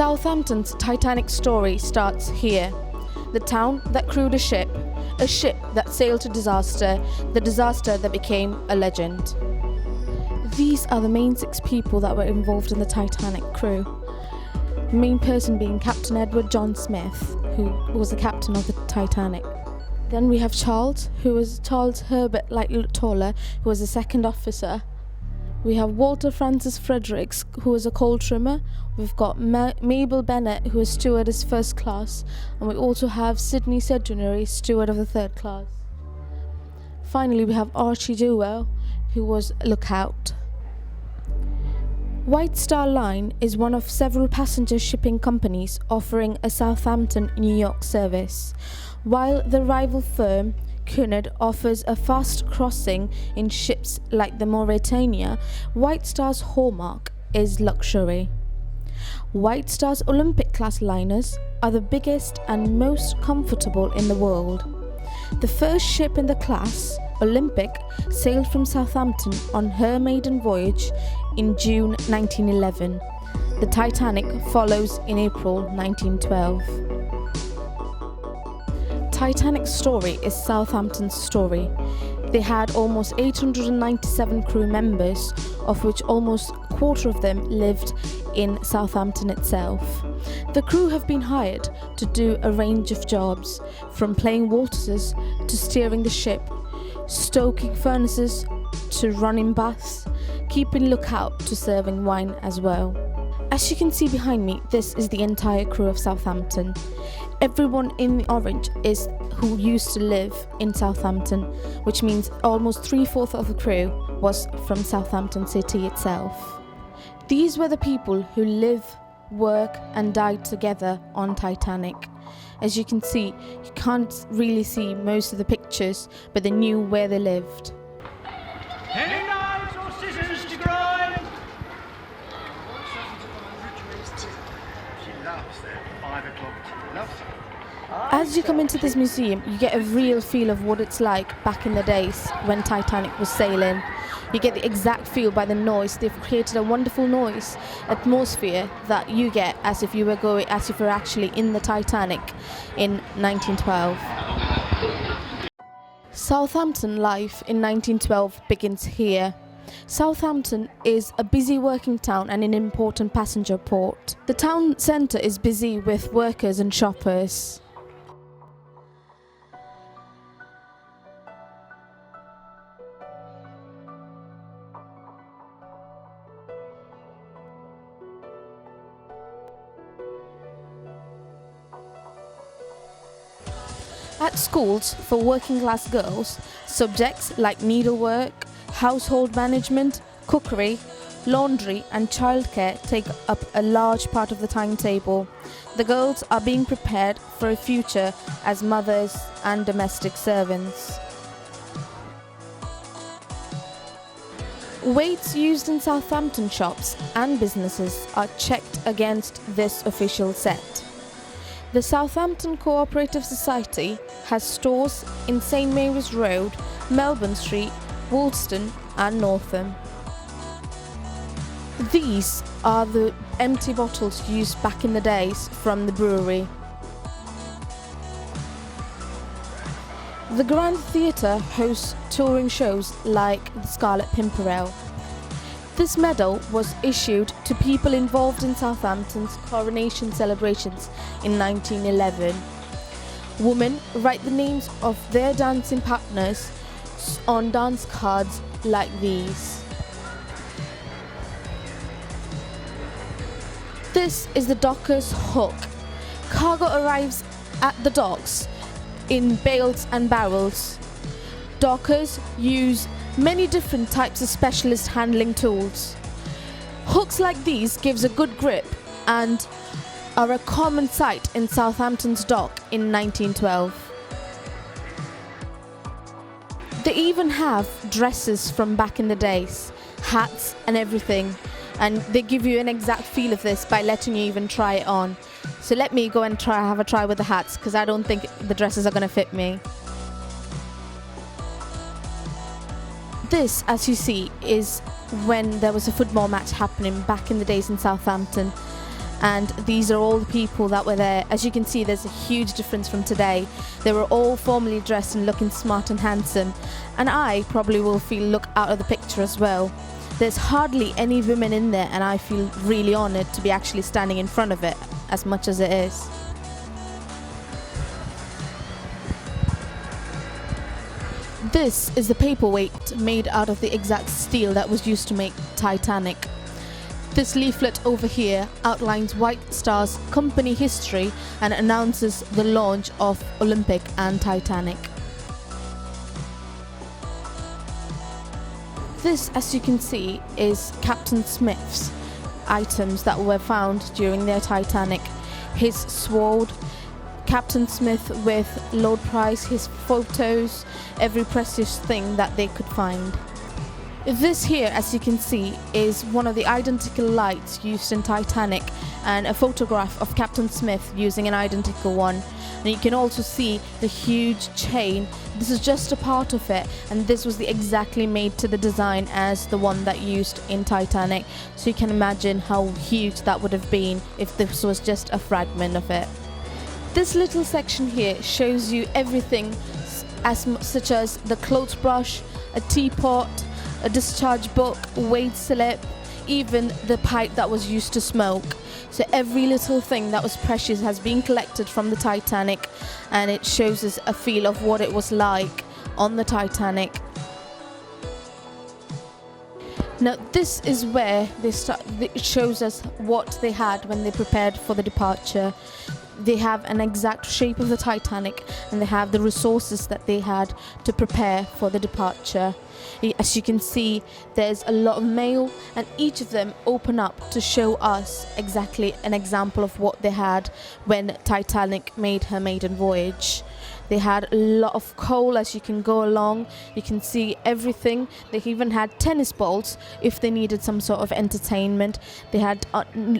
Southampton's Titanic story starts here. The town that crewed a ship that sailed to disaster, the disaster that became a legend. These are the main 6 people that were involved in the Titanic crew. The main person being Captain Edward John Smith, who was the captain of the Titanic. Then we have Charles, who was Charles Herbert Light-Toller, who was the second officer. We have Walter Francis Fredericks, who was a coal trimmer. We've got Mabel Bennett, who was stewardess first class. And we also have Sidney Sedgenery, steward of the third class. Finally, we have Archie Dewell, who was lookout. White Star Line is one of several passenger shipping companies offering a Southampton-New York service, while the rival firm Cunard offers a fast crossing in ships like the Mauretania. White Star's hallmark is luxury. White Star's Olympic-class liners are the biggest and most comfortable in the world. The first ship in the class, Olympic, sailed from Southampton on her maiden voyage in June 1911. The Titanic follows in April 1912. Titanic's story is Southampton's story. They had almost 897 crew members, of which almost a quarter of them lived in Southampton itself. The crew have been hired to do a range of jobs, from playing waltzes to steering the ship, stoking furnaces to running baths, keeping lookout to serving wine as well. As you can see behind me, this is the entire crew of Southampton. Everyone in the orange is who used to live in Southampton, which means almost 3/4 of the crew was from Southampton city itself. These were the people who live, work and died together on Titanic. As you can see, you can't really see most of the pictures, but they knew where they lived. Any knives or scissors to grind? She loves that 5 o'clock tea. Loves it. As you come into this museum, you get a real feel of what it's like back in the days when Titanic was sailing. You get the exact feel by the noise. They've created a wonderful noise atmosphere that you get as if you were actually in the Titanic in 1912. Southampton life in 1912 begins here. Southampton is a busy working town and an important passenger port. The town centre is busy with workers and shoppers. At schools for working class girls, subjects like needlework, household management, cookery, laundry and childcare take up a large part of the timetable. The girls are being prepared for a future as mothers and domestic servants. Weights used in Southampton shops and businesses are checked against this official set. The Southampton Cooperative Society has stores in St Mary's Road, Melbourne Street, Woolston and Northam. These are the empty bottles used back in the days from the brewery. The Grand Theatre hosts touring shows like the Scarlet Pimpernel. This medal was issued to people involved in Southampton's coronation celebrations in 1911. Women write the names of their dancing partners on dance cards like these. This is the docker's hook. Cargo arrives at the docks in bales and barrels. Dockers use many different types of specialist handling tools. Hooks like these gives a good grip and are a common sight in Southampton's dock in 1912. They even have dresses from back in the days, hats and everything, and they give you an exact feel of this by letting you even try it on. So let me go and have a try with the hats, because I don't think the dresses are going to fit me. This, as you see, is when there was a football match happening back in the days in Southampton. And these are all the people that were there. As you can see, there's a huge difference from today. They were all formally dressed and looking smart and handsome, and I probably will feel look out of the picture as well. There's hardly any women in there, and I feel really honoured to be actually standing in front of it, as much as it is. This is the paperweight made out of the exact steel that was used to make Titanic. This leaflet over here outlines White Star's company history and announces the launch of Olympic and Titanic. This, as you can see, is Captain Smith's items that were found during their Titanic. His sword, Captain Smith with Lord Price, his photos, every precious thing that they could find. This here, as you can see, is one of the identical lights used in Titanic, and a photograph of Captain Smith using an identical one. And you can also see the huge chain. This is just a part of it, and this was exactly made to the design as the one that used in Titanic. So you can imagine how huge that would have been if this was just a fragment of it. This little section here shows you everything, such as the clothes brush, a teapot, a discharge book, weight slip, even the pipe that was used to smoke. So every little thing that was precious has been collected from the Titanic, and it shows us a feel of what it was like on the Titanic. Now this is where it shows us what they had when they prepared for the departure. They have an exact shape of the Titanic, and they have the resources that they had to prepare for the departure. As you can see, there's a lot of mail, and each of them open up to show us exactly an example of what they had when Titanic made her maiden voyage. They had a lot of coal as you can go along. You can see everything. They even had tennis balls if they needed some sort of entertainment. They had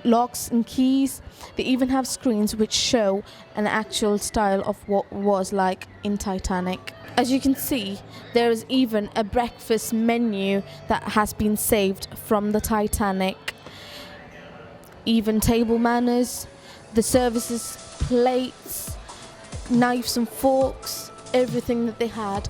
locks and keys. They even have screens which show an actual style of what was like in Titanic. As you can see, there is even a breakfast menu that has been saved from the Titanic. Even table manners, the services, plates, knives and forks, everything that they had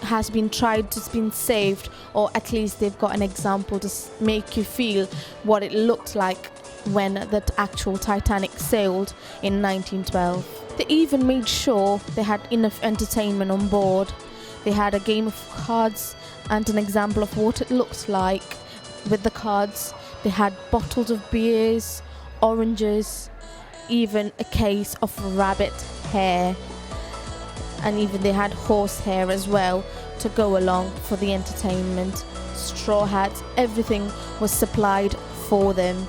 has been tried to been saved, or at least they've got an example to make you feel what it looked like when the actual Titanic sailed in 1912. They even made sure they had enough entertainment on board. They had a game of cards and an example of what it looks like with the cards. They had bottles of beers, oranges, even a case of rabbit hair, and even they had horse hair as well to go along for the entertainment. Straw hats, everything was supplied for them.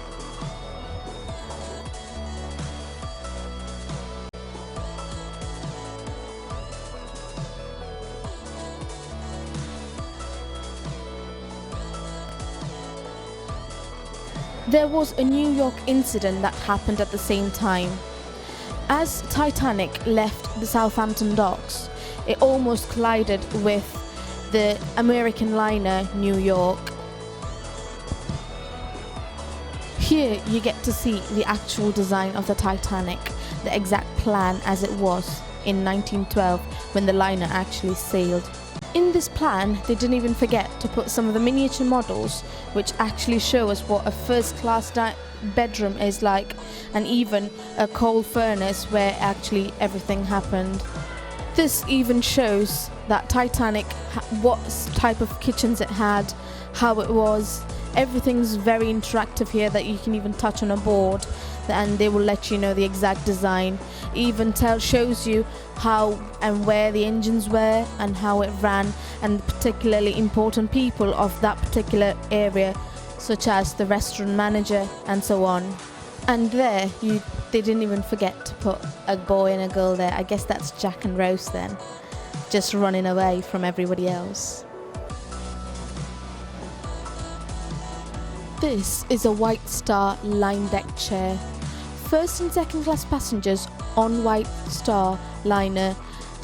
There was a New York incident that happened at the same time. As Titanic left the Southampton docks, it almost collided with the American liner New York. Here you get to see the actual design of the Titanic, the exact plan as it was in 1912 when the liner actually sailed. In this plan, they didn't even forget to put some of the miniature models which actually show us what a first-class bedroom is like, and even a coal furnace where actually everything happened. This even shows that Titanic, what type of kitchens it had, how it was. Everything's very interactive here that you can even touch on a board, and they will let you know the exact design. Even shows you how and where the engines were and how it ran, and particularly important people of that particular area, such as the restaurant manager and so on. And there, they didn't even forget to put a boy and a girl there. I guess that's Jack and Rose then, just running away from everybody else. This is a White Star line deck chair. First and second class passengers on White Star liner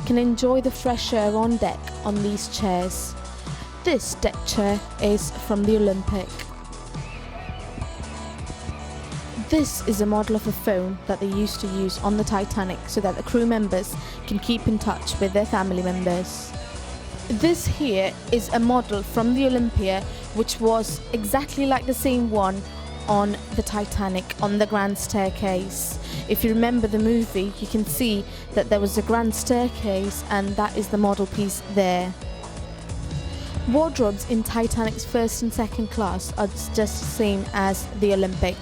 can enjoy the fresh air on deck on these chairs. This deck chair is from the Olympic. This is a model of a phone that they used to use on the Titanic so that the crew members can keep in touch with their family members. This here is a model from the Olympia, which was exactly like the same one on the Titanic, on the grand staircase. If you remember the movie, you can see that there was a grand staircase, and that is the model piece there. Wardrobes in Titanic's first and second class are just the same as the Olympic,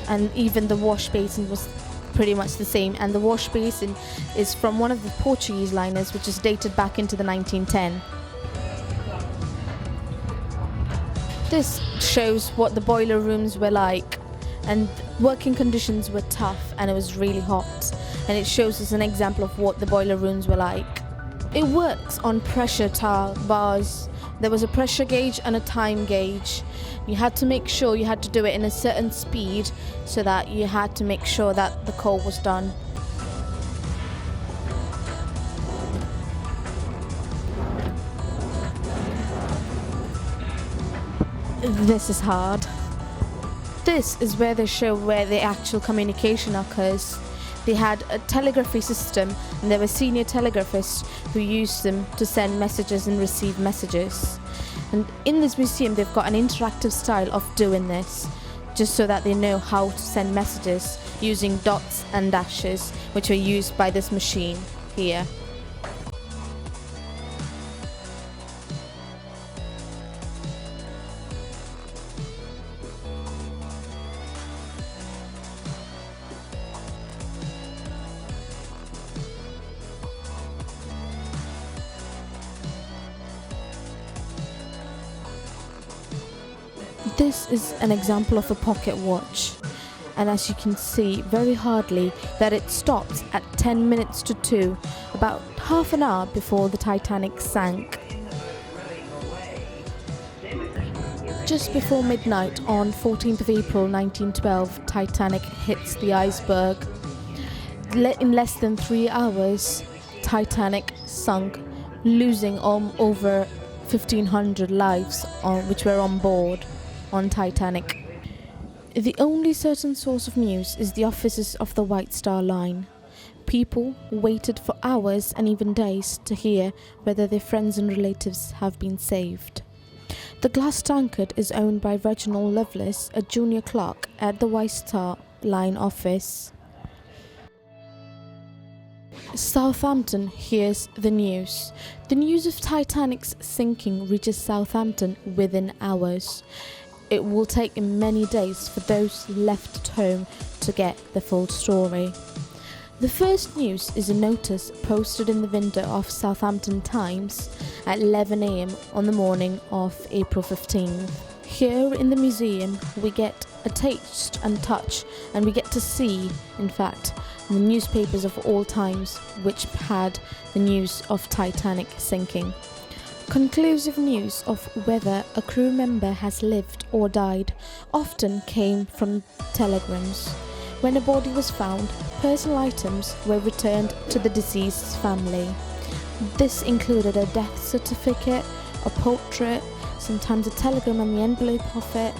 and even the wash basin was pretty much the same, and the wash basin is from one of the Portuguese liners, which is dated back into the 1910. This shows what the boiler rooms were like, and working conditions were tough and it was really hot, and it shows us an example of what the boiler rooms were like. It works on pressure bars. There was a pressure gauge and a time gauge. You had to make sure you had to do it in a certain speed so that you had to make sure that the coal was done. This is hard. This is where they show where the actual communication occurs. They had a telegraphy system, and there were senior telegraphists who used them to send messages and receive messages. And in this museum they've got an interactive style of doing this, just so that they know how to send messages using dots and dashes, which are used by this machine here. This is an example of a pocket watch, and as you can see very hardly that it stopped at 10 minutes to 2, about half an hour before the Titanic sank. Just before midnight on 14th of April 1912, Titanic hits the iceberg. In less than 3 hours, Titanic sunk, losing over 1,500 lives which were on board on Titanic. The only certain source of news is the offices of the White Star Line. People waited for hours and even days to hear whether their friends and relatives have been saved. The glass tankard is owned by Reginald Lovelace, a junior clerk at the White Star Line office. Southampton hears the news. The news of Titanic's sinking reaches Southampton within hours. It will take many days for those left at home to get the full story. The first news is a notice posted in the window of Southampton Times at 11 a.m. on the morning of April 15th. Here in the museum we get a taste and touch, and we get to see, in fact, the newspapers of all times which had the news of Titanic sinking. Conclusive news of whether a crew member has lived or died often came from telegrams. When a body was found, personal items were returned to the deceased's family. This included a death certificate, a portrait, sometimes a telegram on the envelope of it,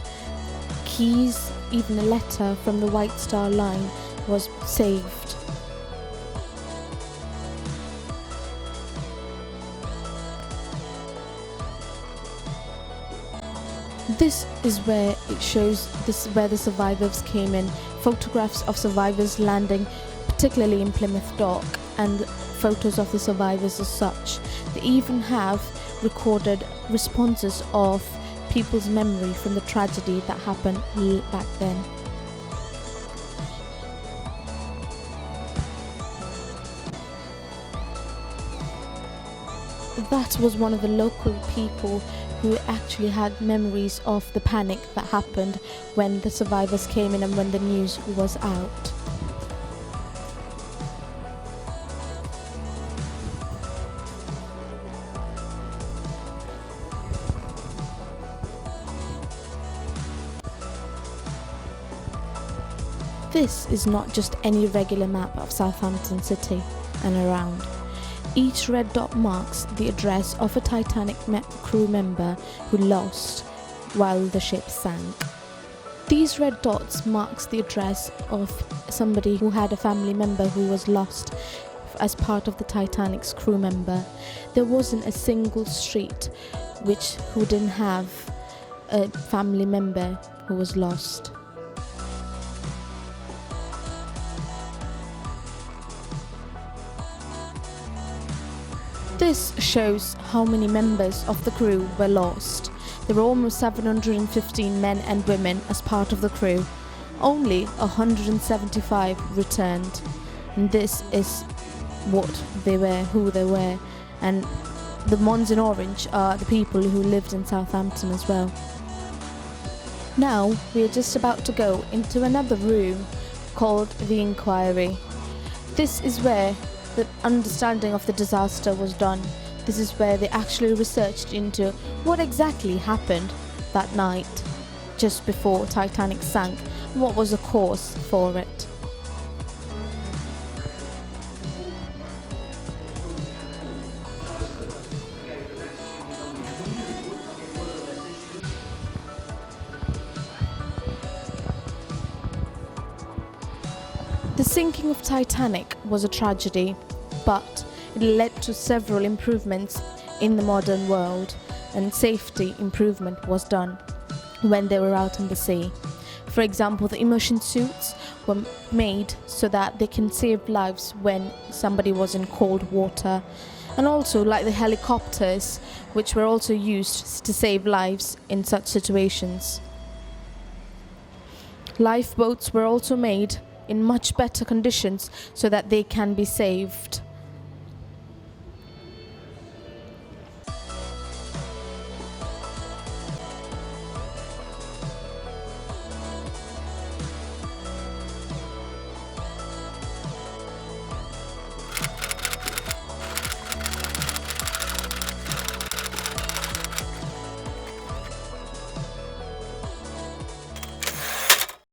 keys, even a letter from the White Star Line was saved. This is where it shows where the survivors came in. Photographs of survivors landing, particularly in Plymouth Dock, and photos of the survivors as such. They even have recorded responses of people's memory from the tragedy that happened back then. That was one of the local people who actually had memories of the panic that happened when the survivors came in and when the news was out. This is not just any regular map of Southampton City and around. Each red dot marks the address of a Titanic crew member who lost while the ship sank. These red dots marks the address of somebody who had a family member who was lost as part of the Titanic's crew member. There wasn't a single street who didn't have a family member who was lost. This shows how many members of the crew were lost. There were almost 715 men and women as part of the crew. Only 175 returned. And this is what they were, who they were. And the ones in orange are the people who lived in Southampton as well. Now we are just about to go into another room called the Inquiry. This is where the understanding of the disaster was done. This is where they actually researched into what exactly happened that night, just before Titanic sank, and what was the cause for it. The sinking of Titanic was a tragedy, but it led to several improvements in the modern world, and safety improvement was done when they were out in the sea. For example, the immersion suits were made so that they can save lives when somebody was in cold water, and also like the helicopters, which were also used to save lives in such situations. Lifeboats were also made in much better conditions so that they can be saved.